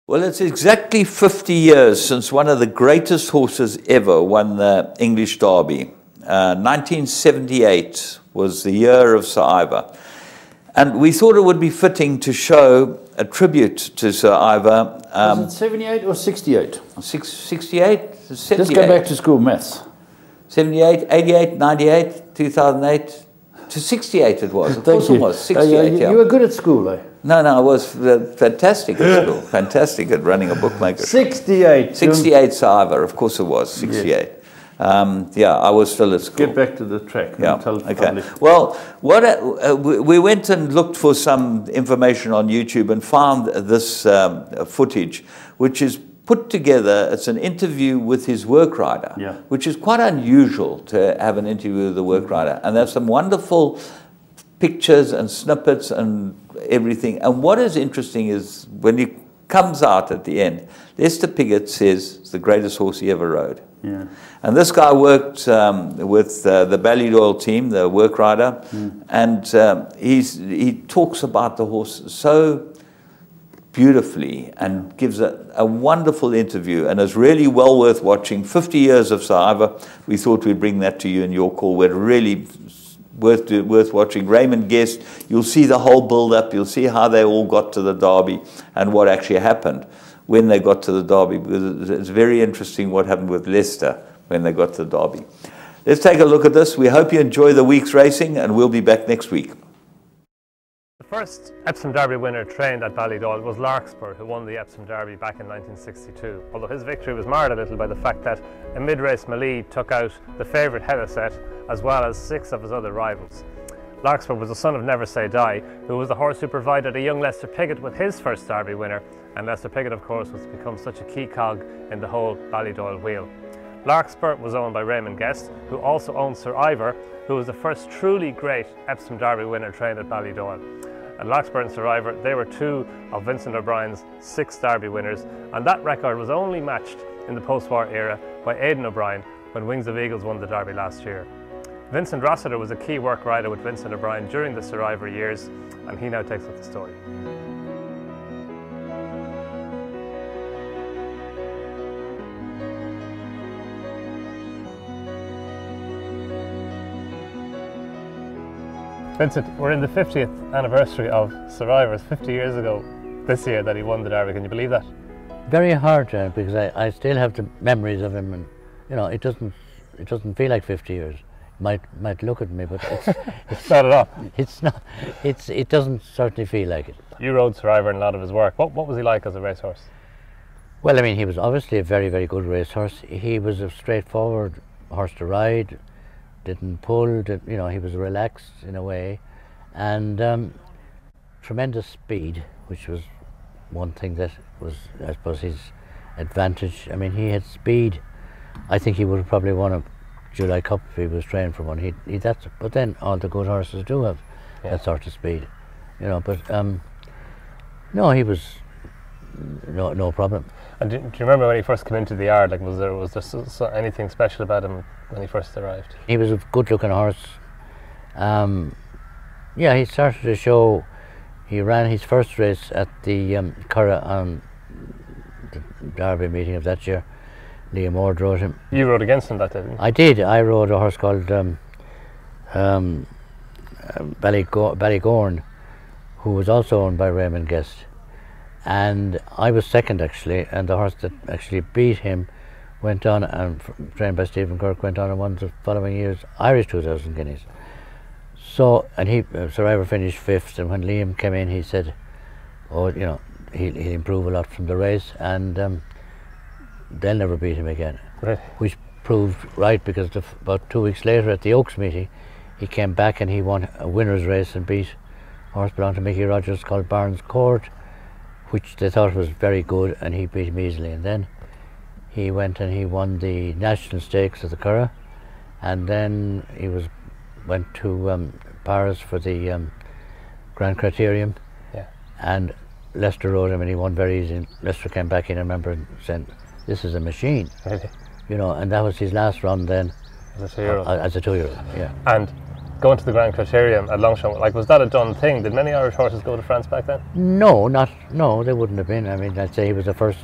Speaker 1: Well, it's exactly 50 years since one of the greatest horses ever won the English Derby. 1978 was the year of Sir Ivor. And we thought it would be fitting to show a tribute to Sir Ivor.
Speaker 2: Was it 78 or 68?
Speaker 1: 68?
Speaker 2: Let's go back to school maths.
Speaker 1: 78, 88, 98, 2008 to 68 it was. Of course it was. 68,
Speaker 2: you were good at school, eh?
Speaker 1: No, I was fantastic at school. Fantastic at running a bookmaker.
Speaker 2: 68.
Speaker 1: 68 Saiva, of course it was. 68. Yes. I was still at school.
Speaker 2: Get back to the track.
Speaker 1: Yeah. Okay. Well, we went and looked for some information on YouTube and found this footage, which is put together. It's an interview with his work rider, which is quite unusual to have an interview with the work rider. And there's some wonderful pictures and snippets and everything. And what is interesting is when he comes out at the end, Lester Piggott says it's the greatest horse he ever rode.
Speaker 2: Yeah.
Speaker 1: And this guy worked with the Ballydoyle team, the work rider, and he talks about the horse so beautifully and gives a wonderful interview, and it's really well worth watching. 50 years of Saiva. We thought we'd bring that to you in your call. We're really worth watching. Raymond Guest, you'll see the whole build-up. You'll see how they all got to the Derby and what actually happened when they got to the Derby, because it's very interesting what happened with Leicester when they got to the Derby. Let's take a look at this. We hope you enjoy the week's racing, and we'll be back next week.
Speaker 7: The first Epsom Derby winner trained at Ballydoyle was Larkspur, who won the Epsom Derby back in 1962, although his victory was marred a little by the fact that a mid-race melee took out the favourite Helicet as well as 6 of his other rivals. Larkspur was the son of Never Say Die, who was the horse who provided a young Lester Piggott with his first Derby winner, and Lester Piggott, of course, was become such a key cog in the whole Ballydoyle wheel. Larkspur was owned by Raymond Guest, who also owned Sir Ivor, who was the first truly great Epsom Derby winner trained at Ballydoyle. And Larkspur and Sir Ivor, they were 2 of Vincent O'Brien's 6 Derby winners, and that record was only matched in the post-war era by Aidan O'Brien when Wings of Eagles won the Derby last year. Vincent Rossiter was a key work rider with Vincent O'Brien during the Sir Ivor years, and he now takes up the story. Vincent, we're in the 50th anniversary of Sir Ivor's 50 years ago this year that he won the Derby. Can you believe that?
Speaker 8: Very hard, because I still have the memories of him, and you know, it doesn't feel like 50 years. Might look at me, but
Speaker 7: it's not at all.
Speaker 8: It's not. It doesn't certainly feel like it.
Speaker 7: You rode Sir Ivor in a lot of his work. What was he like as a racehorse?
Speaker 8: Well, I mean, he was obviously a very, very good racehorse. He was a straightforward horse to ride. Didn't pull. You know, he was relaxed in a way, and tremendous speed, which was one thing that was, I suppose, his advantage. I mean, he had speed. I think he would have probably won a July Cup if he was trained for one. But then all the good horses do have that sort of speed, you know. But no, he was no problem.
Speaker 7: And do you remember when he first came into the yard? Like, was there anything special about him when he first arrived?
Speaker 8: He was a good-looking horse. Yeah, he started to show. He ran his first race at the Curragh on the Derby meeting of that year. Liam Ord rode him.
Speaker 7: You rode against him that day, didn't you?
Speaker 8: I did. I rode a horse called Ballygorn, who was also owned by Raymond Guest. And I was second, actually, and the horse that actually beat him went on, and trained by Stephen Kirk, went on and won the following year's Irish 2,000 guineas. So, and Sir Ivor finished 5th, and when Liam came in, he said, oh, you know, he'll improve a lot from the race, and they'll never beat him again.
Speaker 7: Right.
Speaker 8: Which proved right, because about 2 weeks later at the Oaks meeting, he came back and he won a winner's race and beat a horse belonging to Mickey Rogers called Barnes Court, which they thought was very good, and he beat him easily. And then he went and he won the National Stakes at the Curragh, and then he went to Paris for the Grand Criterium, and Leicester rode him and he won very easy. Leicester came back in, I remember, and said, this is a machine.
Speaker 7: Really?
Speaker 8: You know, and that was his last run then.
Speaker 7: As a 2-year-old?
Speaker 8: As a 2-year-old, yeah.
Speaker 7: And going to the Grand Criterium at Longchamp, like, was that a done thing? Did many Irish horses go to France back then?
Speaker 8: No, they wouldn't have been. I mean, I'd say he was the first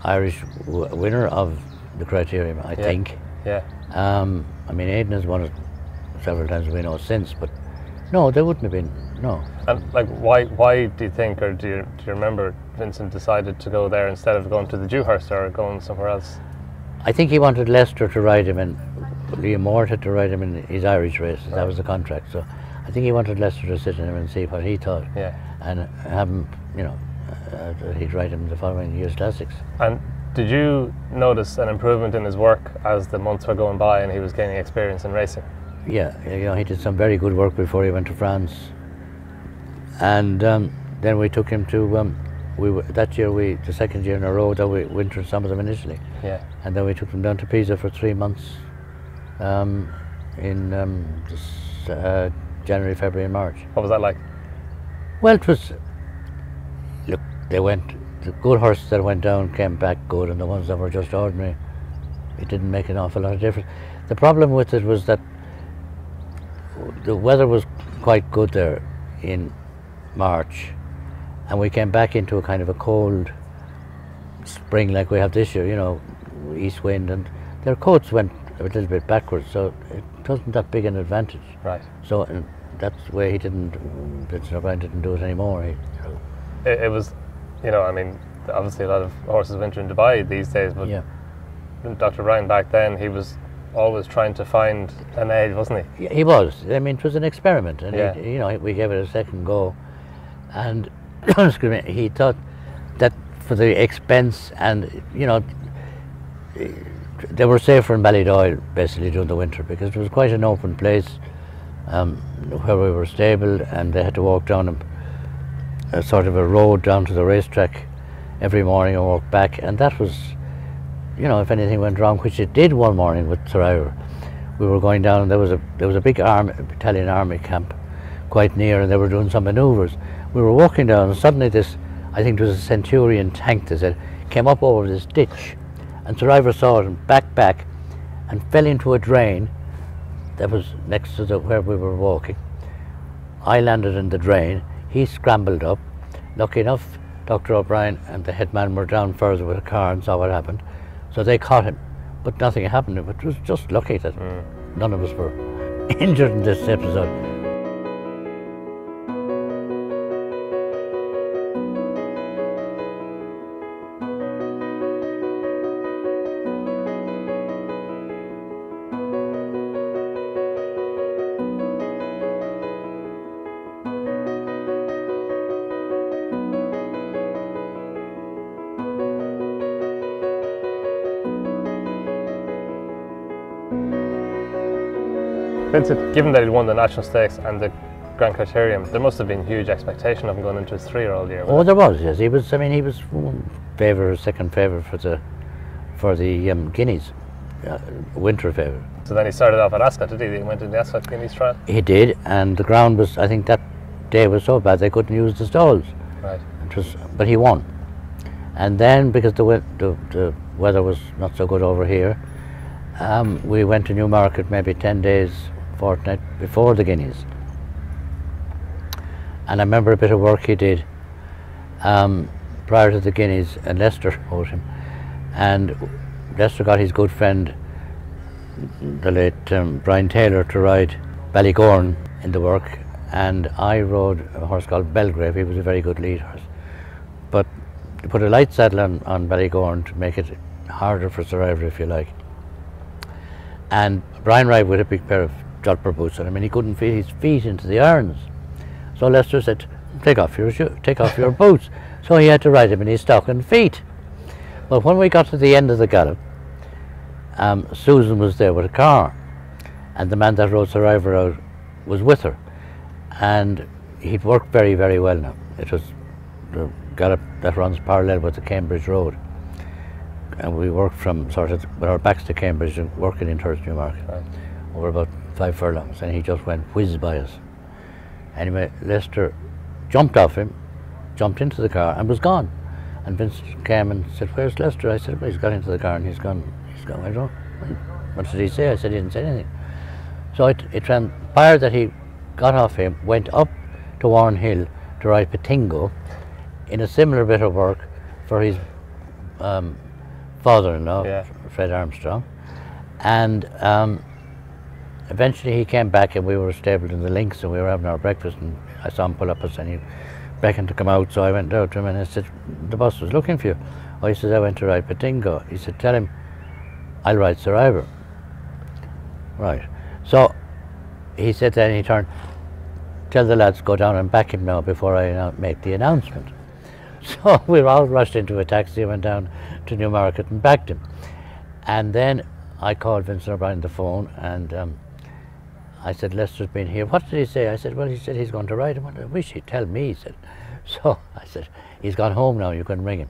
Speaker 8: Irish winner of the Criterium, I think.
Speaker 7: Yeah.
Speaker 8: I mean, Aidan has won it several times, we know, since, but no, they wouldn't have been. no.
Speaker 7: And like, why do you think, or do you remember Vincent decided to go there instead of going to the Dewhurst or going somewhere else?
Speaker 8: I think he wanted Leicester to ride him, and Liam Moore had to ride him in his Irish races. That was the contract. So I think he wanted Leicester to sit in him and see what he thought.
Speaker 7: Yeah.
Speaker 8: And have him, you know, he'd ride him the following year's classics.
Speaker 7: And did you notice an improvement in his work as the months were going by and he was gaining experience in racing?
Speaker 8: Yeah, you know, he did some very good work before he went to France. And then we took him to, that year, the second year in a row that we wintered some of them in Italy.
Speaker 7: Yeah.
Speaker 8: And then we took them down to Pisa for 3 months in January, February and March.
Speaker 7: What was that like?
Speaker 8: Well, it was, look, the good horses that went down came back good, and the ones that were just ordinary, it didn't make an awful lot of difference. The problem with it was that the weather was quite good there in March, and we came back into a kind of a cold spring like we have this year, you know, east wind, and their coats went a little bit backwards, so it wasn't that big an advantage.
Speaker 7: Right.
Speaker 8: So that's why Vincent O'Brien didn't do it anymore.
Speaker 7: It was, you know, I mean, obviously a lot of horses winter in Dubai these days, but
Speaker 8: yeah.
Speaker 7: Dr. Ryan back then, he was always trying to find an edge, wasn't he?
Speaker 8: Yeah, he was. I mean, it was an experiment, and
Speaker 7: yeah.
Speaker 8: you know, we gave it a second go, and excuse me, he thought that for the expense, and you know, they were safer in Ballydoyle basically during the winter because it was quite an open place where we were stable, and they had to walk down a sort of a road down to the racetrack every morning and walk back, and that was, you know, if anything went wrong, which it did one morning with Survivor, we were going down and there was a big Italian army camp quite near, and they were doing some manoeuvres. We were walking down and suddenly this, I think it was a Centurion tank, they said, came up over this ditch, and Survivor saw it and back and fell into a drain that was next to where we were walking. I landed in the drain, he scrambled up. Lucky enough, Dr. O'Brien and the headman were down further with a car and saw what happened. So they caught him, but nothing happened. It was just lucky that none of us were injured in this episode.
Speaker 7: Vincent, given that he won the National Stakes and the Grand Criterium, there must have been huge expectation of him going into his 3-year-old year.
Speaker 8: Oh, there was, yes. He was. I mean, he was second favourite for the Guineas, winter favourite.
Speaker 7: So then he started off at Ascot, did he? He went in the Ascot Guineas trial.
Speaker 8: He did, and the ground was, I think that day was so bad they couldn't use the stalls.
Speaker 7: Right.
Speaker 8: But he won. And then, because the weather was not so good over here, we went to Newmarket maybe 10 days, fortnight before the Guineas. And I remember a bit of work he did prior to the Guineas, and Leicester owed him. And Leicester got his good friend, the late Brian Taylor, to ride Ballygorn in the work, and I rode a horse called Belgrave. He was a very good lead horse. But they put a light saddle on Ballygorn to make it harder for Survivor, if you like. And Brian rode with a big pair of jumper boots on him, and he couldn't fit his feet into the irons. So Leicester said, take off your boots. So he had to ride him in his stocking feet. But when we got to the end of the gallop, Susan was there with a car, and the man that rode Survivor out was with her, and he'd worked very, very well now. It was the gallop that runs parallel with the Cambridge Road, and we worked from sort of with our backs to Cambridge and working in Thurles Newmarket over about 5 furlongs, and he just went whiz by us. Anyway, Leicester jumped off him, jumped into the car, and was gone. And Vince came and said, "Where's Leicester?" I said, "Well, he's got into the car and he's gone." I don't. What did he say? I said he didn't say anything. So it transpired that he got off him, went up to Warren Hill to ride Patingo in a similar bit of work for his father-in-law, Fred Armstrong, and eventually he came back and we were stabled in the links and we were having our breakfast, and I saw him pull up and he beckoned to come out, so I went out to him and I said, the boss was looking for you. Oh, he says, I went to ride Patingo. He said, tell him I'll ride Sir Ivor. Right. So he said then, he turned, tell the lads go down and back him now before I make the announcement. So we all rushed into a taxi and went down to Newmarket and backed him. And then I called Vincent O'Brien on the phone and I said, Lester's been here. What did he say? I said, well, he said he's going to ride him. I wish he'd tell me, he said. So I said, he's gone home now, you can ring him.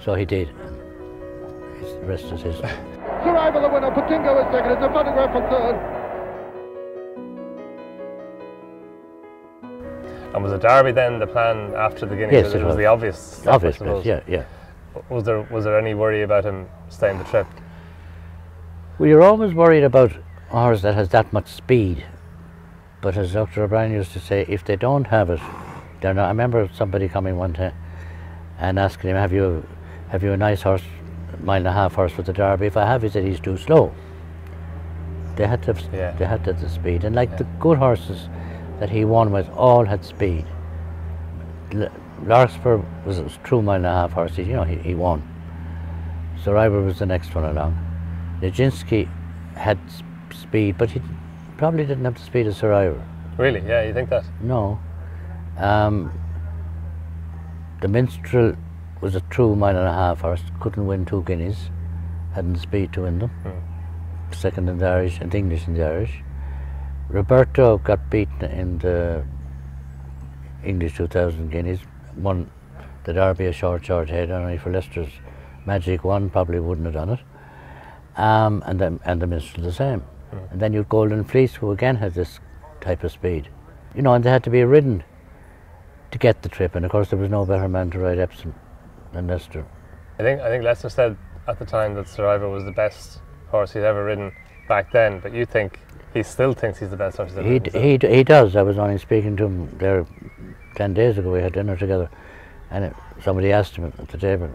Speaker 8: So he did. The rest is history.
Speaker 9: Sir Ivor the winner, Patingo is second, it's a photograph for third.
Speaker 7: And was a Derby then the plan after the Guineas?
Speaker 8: Yes, it
Speaker 7: was the obvious step,
Speaker 8: obvious place, yeah.
Speaker 7: Was there any worry about him staying the trip?
Speaker 8: Well, you're always worried about a horse that has that much speed. But as Dr. O'Brien used to say, if they don't have it, they're not. I remember somebody coming one time and asking him, have you a nice horse, mile-and-a-half horse for the Derby? If I have, he said, he's too slow. They had to have the speed. And like the good horses that he won with all had speed. Larkspur was a true mile-and-a-half horse, he won. Sir Ivor was the next one along. Nijinsky had speed, but he probably didn't have the speed of Sir Ivor.
Speaker 7: Really? Yeah, you think that?
Speaker 8: No. The Minstrel was a true mile-and-a-half horse, couldn't win 2 Guineas, hadn't the speed to win them. Second in the Irish and English in the Irish. Roberto got beaten in the English 2000 Guineas, won the Derby a short head, only for Leicester's Magic One probably wouldn't have done it. And the Minstrel the same. And then you'd Golden Fleece, who again had this type of speed. And they had to be ridden to get the trip, and of course there was no better man to ride Epsom than Leicester.
Speaker 7: I think Leicester said at the time that Sir Ivor was the best horse he'd ever ridden back then, but you think he still thinks he's the best horse he's ever ridden?
Speaker 8: He does. I was only speaking to him there 10 days ago. We had dinner together, and somebody asked him at the table,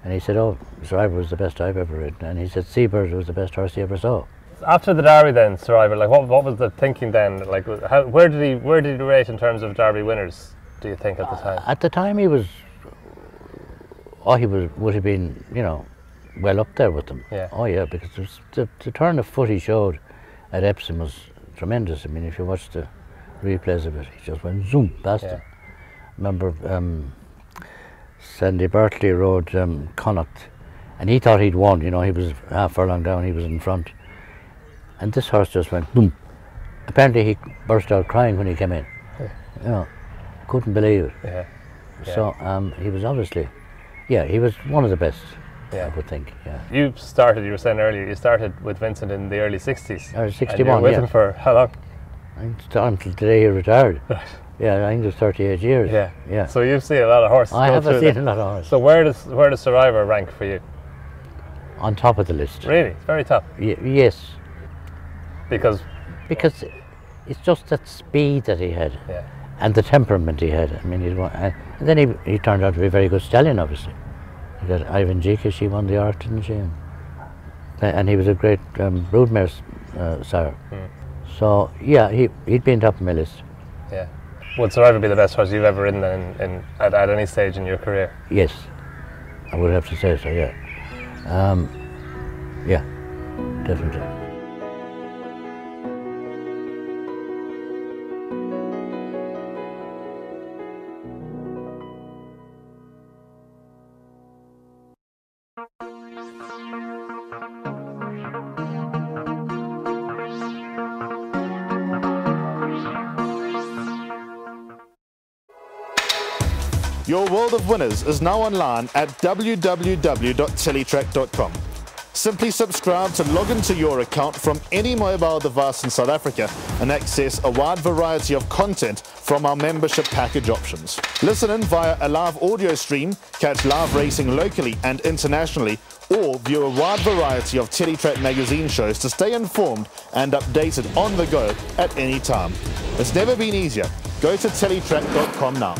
Speaker 8: and he said, oh, Sir Ivor was the best I've ever ridden, and he said Seabird was the best horse he ever saw.
Speaker 7: After the Derby then, Sir Ivor, like what was the thinking then? Like where did he rate in terms of Derby winners, do you think, at the time?
Speaker 8: At the time he would have been, well up there with them.
Speaker 7: Yeah.
Speaker 8: Oh yeah, because the turn of foot he showed at Epsom was tremendous. I mean, if you watch the replays of it, he just went zoom past him. Remember Sandy Berkeley rode Connacht, and he thought he'd won, he was half furlong down, he was in front. And this horse just went boom. Apparently he burst out crying when he came in. Couldn't believe it.
Speaker 7: Yeah.
Speaker 8: So he was obviously, he was one of the best, I would think. Yeah.
Speaker 7: You were saying earlier, you started with Vincent in the early 60s.
Speaker 8: I was 61,
Speaker 7: and you were with him for how long?
Speaker 8: Until the day he retired. Right. Yeah, I think it was 38 years.
Speaker 7: Yeah. So you've seen a lot of horses.
Speaker 8: I have seen a lot of horses.
Speaker 7: So where does Sir Ivor rank for you?
Speaker 8: On top of the list.
Speaker 7: Really? Very top?
Speaker 8: Yes.
Speaker 7: Because
Speaker 8: it's just that speed that he had,
Speaker 7: yeah,
Speaker 8: and the temperament he had. I mean, and then he turned out to be a very good stallion, obviously. He got Ivan Jika, she won the Art, didn't she? And he was a great broodmare sire. So yeah, he'd been top of my list.
Speaker 7: Yeah. Would Sir Ivor be the best horse you've ever ridden at any stage in your career?
Speaker 8: Yes, I would have to say so. Yeah. Yeah, definitely.
Speaker 10: Your world of winners is now online at www.teletrack.com. Simply subscribe to log into your account from any mobile device in South Africa and access a wide variety of content from our membership package options. Listen in via a live audio stream, catch live racing locally and internationally, or view a wide variety of Teletrack magazine shows to stay informed and updated on the go at any time. It's never been easier. Go to teletrack.com now.